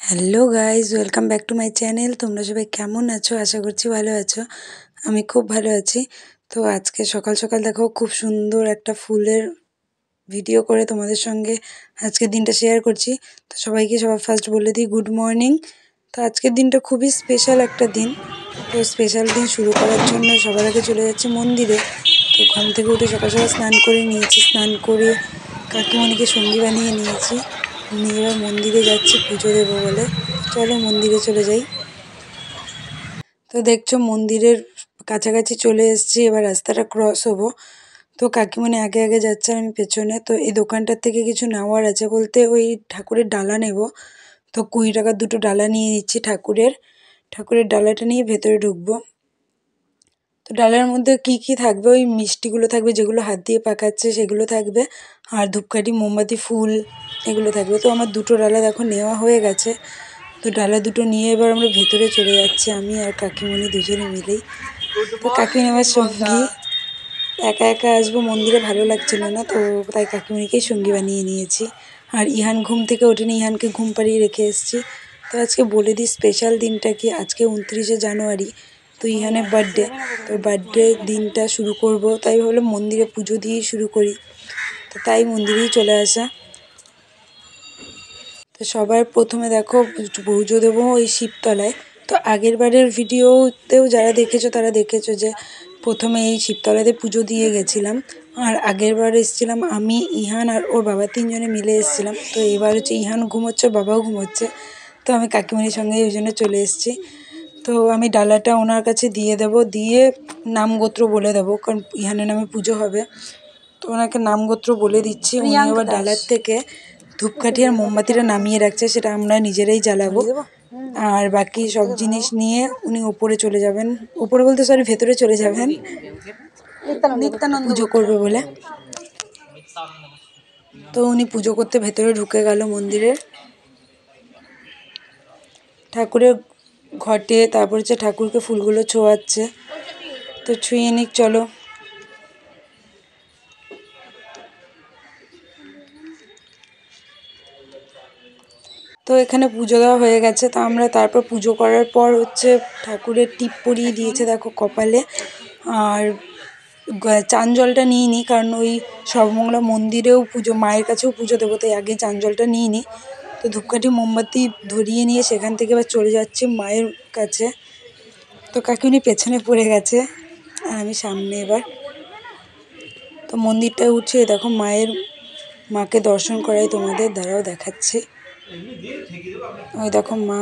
Hello guys, welcome back to my channel. তোমরা সবাই কেমন আছো? আশা করছি ভালো আছো। আমি খুব ভালো আছি। তো আজকে সকাল সকাল দেখো খুব সুন্দর একটা ফুলের ভিডিও করে তোমাদের সঙ্গে আজকের দিনটা শেয়ার করছি। তো সবাইকে সবার ফার্স্ট বলে দিই গুড মর্নিং। তো আজকের দিনটা খুবই স্পেশাল একটা দিন। তো স্পেশাল দিন শুরু করার জন্য সবার আগে চলে যাচ্ছে মন্দিরে। তো ঘুম থেকে উঠে সকাল সকাল স্নান করে নিয়েছি, স্নান করে কাকিমণিকে সঙ্গী বানিয়ে নিয়েছি, নিয়ে এবার মন্দিরে যাচ্ছি পুজো দেবো বলে। চলো মন্দিরে চলে যাই। তো দেখছো মন্দিরের কাছাকাছি চলে এসেছি, এবার রাস্তাটা ক্রস হবো। তো কাকিমণি আগে আগে যাচ্ছে আর আমি পেছনে। তো এই দোকানটার থেকে কিছু নেওয়ার আছে, বলতে ওই ঠাকুরের ডালা নেব। তো 20 টাকার দুটো ডালা নিয়ে নিচ্ছি ঠাকুরের ডালাটা নিয়ে ভেতরে ঢুকবো। তো ডালার মধ্যে কি কি থাকবে, ওই মিষ্টিগুলো থাকবে যেগুলো হাত দিয়ে পাকাচ্ছে সেগুলো থাকবে, আর ধূপকাঠি মোমবাতি ফুল এগুলো থাকবে। তো আমার দুটো ডালা দেখো নেওয়া হয়ে গেছে। তো ডালা দুটো নিয়ে এবার আমরা ভেতরে চলে যাচ্ছি, আমি আর কাকিমণি দুজনে মিলেই। তো কাকিমণি আমার সঙ্গী, একা একা আসবো মন্দিরে ভালো লাগছিল না, তো তাই কাকিমণিকেই সঙ্গী বানিয়ে নিয়েছি। আর ইহান ঘুম থেকে ওঠেনি, ইহানকে ঘুম পাড়িয়ে রেখে এসেছি। তো আজকে বলে দিই স্পেশাল দিনটা কি। আজকে 29শে জানুয়ারি, তো ইহানের বার্থডে। তো বার্থডে দিনটা শুরু করব, তাই ভাবলাম মন্দিরে পুজো দিয়েই শুরু করি। তো তাই মন্দিরেই চলে আসা। তো সবার প্রথমে দেখো পুজো দেবো ওই শিবতলায়। তো আগের বারের ভিডিওতেও যারা দেখেছো তারা দেখেছো যে প্রথমে এই শিবতলাতে পুজো দিয়ে গেছিলাম। আর আগের বার এসেছিলাম আমি, ইহান আর ওর বাবা, তিনজনে মিলে এসেছিলাম। তো এবার হচ্ছে ইহান ঘুমোচ্ছে, ওর বাবাও ঘুমোচ্ছে। তো আমি কাকিমণির সঙ্গে ওই জন্য চলে এসেছি। তো আমি ডালাটা ওনার কাছে দিয়ে দেব, দিয়ে নাম গোত্র বলে দেবো, কারণ ইহানের নামে পুজো হবে। তো ওনাকে নাম গোত্র বলে দিচ্ছি। উনি আবার ডালার থেকে ধূপকাঠি আর মোমবাতিটা নামিয়ে রাখছে, সেটা আমরা নিজেরাই জ্বালাবো। আর বাকি সব জিনিস নিয়ে উনি ওপরে চলে যাবেন, ওপরে বলতে সরি ভেতরে চলে যাবেন পুজো করবে বলে। তো উনি পুজো করতে ভেতরে ঢুকে গেল মন্দিরে ঠাকুরের ঘটে। তারপর হচ্ছে ঠাকুরকে ফুলগুলো ছোঁয়াচ্ছে, তো ছুঁয়ে নিক চলো। তো এখানে পুজো দেওয়া হয়ে গেছে। তো আমরা তারপর পুজো করার পর হচ্ছে ঠাকুরের টিপ পরিয়ে দিয়েছে দেখো কপালে। আর চান জলটা নিয়ে নিই, কারণ ওই সর্বমঙ্গলা মন্দিরেও পুজো, মায়ের কাছেও পুজো দেবো, তাই আগে চান জলটা নিয়ে নিই। তো ধূপকাঠি মোমবাতি ধরিয়ে নিয়ে সেখান থেকে এবার চলে যাচ্ছি মায়ের কাছে। তো কাকিমণি পেছনে পড়ে গেছে আর আমি সামনে এবার। তো মন্দিরটা উঠছে, দেখো মাকে দর্শন করাই তোমাদের, দ্বারাও দেখাচ্ছি। ওই দেখো মা।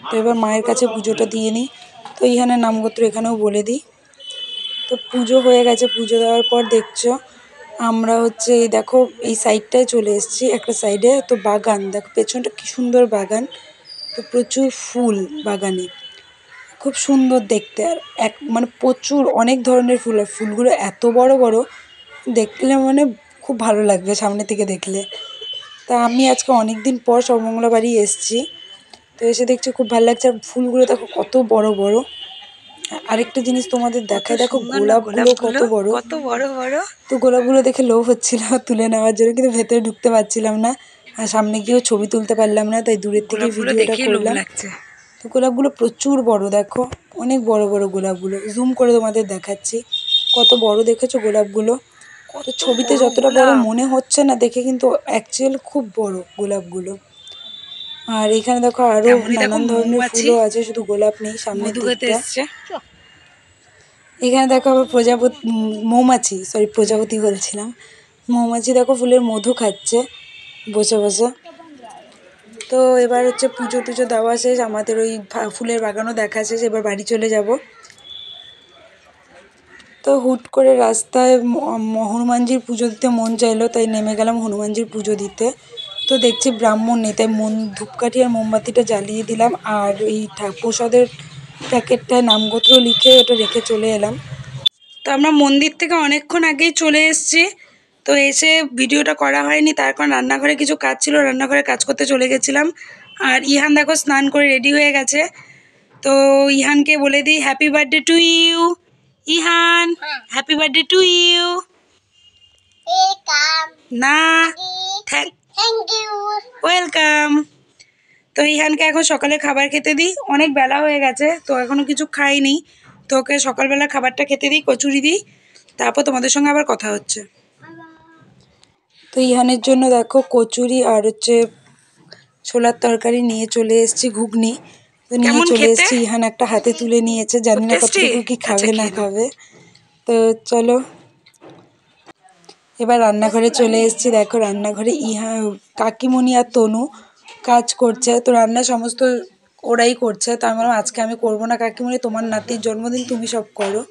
তো এবার মায়ের কাছে পুজোটা দিয়ে নিই। তো এখানে নামগোত্র এখানেও বলে দিই। তো পুজো হয়ে গেছে, পুজো দেওয়ার পর দেখছো আমরা হচ্ছে এই দেখো এই সাইডটায় চলে এসেছি, একটা সাইডে। তো বাগান দেখো পেছনটা কি সুন্দর বাগান। তো প্রচুর ফুল বাগানে, খুব সুন্দর দেখতে। আর মানে প্রচুর অনেক ধরনের ফুল, আর ফুলগুলো এত বড় বড়, দেখলে মানে খুব ভালো লাগবে সামনে থেকে দেখলে। তা আমি আজকে অনেক দিন পর সর্বমঙ্গলা বাড়ি এসেছি। তো এসে দেখছি খুব ভালো লাগছে। আর ফুলগুলো দেখো কত বড় বড়। আরেকটা জিনিস তোমাদের দেখায়, দেখো গোলাপগুলো কত বড় বড়। তো গোলাপগুলো দেখে লোভ হচ্ছিল তুলে নেওয়ার জন্য, কিন্তু ভেতরে ঢুকতে পারছিলাম না, আর সামনে গিয়েও ছবি তুলতে পারলাম না, তাই দূরের থেকে ভিডিওটা করলাম। তো গোলাপগুলো প্রচুর বড়, দেখো অনেক বড় বড় গোলাপগুলো। জুম করে তোমাদের দেখাচ্ছি কত বড়, দেখেছো গোলাপগুলো? তো ছবিতে যতটা বড় মনে হচ্ছে না দেখে, কিন্তু অ্যাকচুয়াল খুব বড় গোলাপগুলো। আর এখানে দেখো আরো নানান ধরনের ফুলও আছে, শুধু গোলাপ নেই সামনের দিকটা। এখানে দেখো আবার প্রজাপতি বলছিলাম, মৌমাছি দেখো ফুলের মধু খাচ্ছে বসে বসে। তো এবার হচ্ছে পুজো টুজো দেওয়া শেষ, আমাদের ওই ফুলের বাগানও দেখা শেষ, এবার বাড়ি চলে যাব। তো হুট করে রাস্তায় হনুমানজির পুজো দিতে মন চাইলো, তাই নেমে গেলাম হনুমানজির পুজো দিতে। তো দেখছি ব্রাহ্মণ নেই, তাই ধূপকাঠি আর মোমবাতিটা জ্বালিয়ে দিলাম, আর এই প্রসাদের প্যাকেটটায় নামগোত্র লিখে ওটা রেখে চলে এলাম। তো আমরা মন্দির থেকে অনেকক্ষণ আগেই চলে এসেছি। তো এসে ভিডিওটা করা হয়নি, তার কারণ রান্নাঘরে কিছু কাজ ছিল, রান্নাঘরে কাজ করতে চলে গেছিলাম। আর ইহান দেখো স্নান করে রেডি হয়ে গেছে। তো ইহানকে বলে দিই happy birthday to you. Ihan, happy birthday to you. না, থ্যাংক ইউ, ওয়েলকাম। তো তো ইহানকে এখন সকালে খাবার খেতে দিই, অনেক বেলা হয়ে গেছে তো এখনও কিছু খাইনি। তো ওকে সকালবেলা খাবারটা খেতে দিই, কচুরি দিই, তারপর তোমাদের সঙ্গে আবার কথা হচ্ছে। তো ইহানের জন্য দেখো কচুরি আর হচ্ছে ছোলার তরকারি নিয়ে চলে এসেছি, ঘুগনি তো নিয়ে চলে এসেছি। ইহান একটা হাতে তুলে নিয়েছে, জানি না কতটুকু কি খাবে না খাবে। তো চলো এবার রান্নাঘরে চলে এসেছি। দেখো রান্নাঘরে কাকিমণি আর তনু কাজ করছে, তো রান্না সমস্ত ওরাই করছে। তো আমি বললাম আজকে আমি করবো না কাকিমণি, তোমার নাতির জন্মদিন, তুমি সব করো।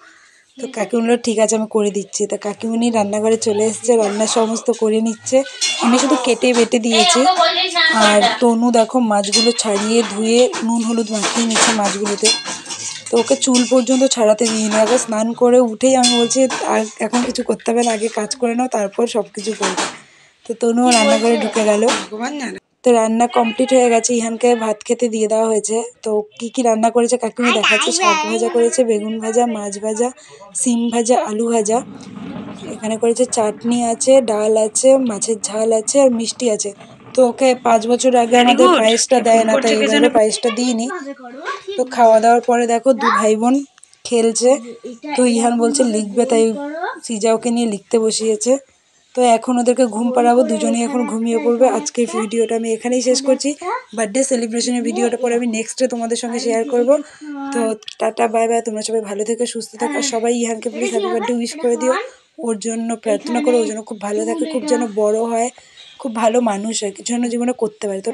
তো কাকিমণি বলল ঠিক আছে আমি করে দিচ্ছি। তো কাকিমণি রান্নাঘরে চলে এসেছে, রান্না সমস্ত করে নিচ্ছে, আমি শুধু কেটে বেটে দিয়েছি। আর তনু দেখো মাছগুলো ছাড়িয়ে ধুয়ে নুন হলুদ মাখিয়ে নিচ্ছে মাছগুলোতে। তো ওকে চুল পর্যন্ত ছাড়াতে দিইনি, আগে স্নান করে উঠেই আমি বলছি আর এখন কিছু করতে হবে না, আগে কাজ করে নাও তারপর সব কিছু করবে। তো তনুও রান্নাঘরে ঢুকে গেল। তো রান্না কমপ্লিট হয়ে গেছে, ইহানকে ভাত খেতে দিয়ে দেওয়া হয়েছে। তো কি কি রান্না করেছে কাকিমা দেখাচ্ছে, শাক ভাজা করেছে, বেগুন ভাজা, মাছ ভাজা, সিম ভাজা, আলু ভাজা, এখানে করেছে চাটনি আছে, ডাল আছে, মাছের ঝাল আছে আর মিষ্টি আছে। তো ওকে 5 বছর আগে আমাদের পায়েসটা দেয় না, তাই এবারে পায়েসটা দিইনি। তো খাওয়া দাওয়ার পরে দেখো দু ভাই বোন খেলছে। তো ইহান বলছে লিখবে, তাই সিজা ওকে নিয়ে লিখতে বসিয়েছে। তো এখন ওদেরকে ঘুম পাড়াবো, দুজনেই এখন ঘুমিয়ে পড়বে। আজকের ভিডিওটা আমি এখানেই শেষ করছি। বার্থডে সেলিব্রেশনের ভিডিওটা পরে আমি নেক্সটে তোমাদের সঙ্গে শেয়ার করব। তো টাটা বাই বাই, তোমরা সবাই ভালো থেকো, সুস্থ থাকো। আর সবাই ইহানকে প্লিজ হ্যাপি বার্থডে উইশ করে দিও, ওর জন্য প্রার্থনা করো, ওর জন্য খুব ভালো থাকে, খুব যেন বড় হয়, খুব ভালো মানুষ হয়, কিছু যেন জীবনে করতে পারে। তো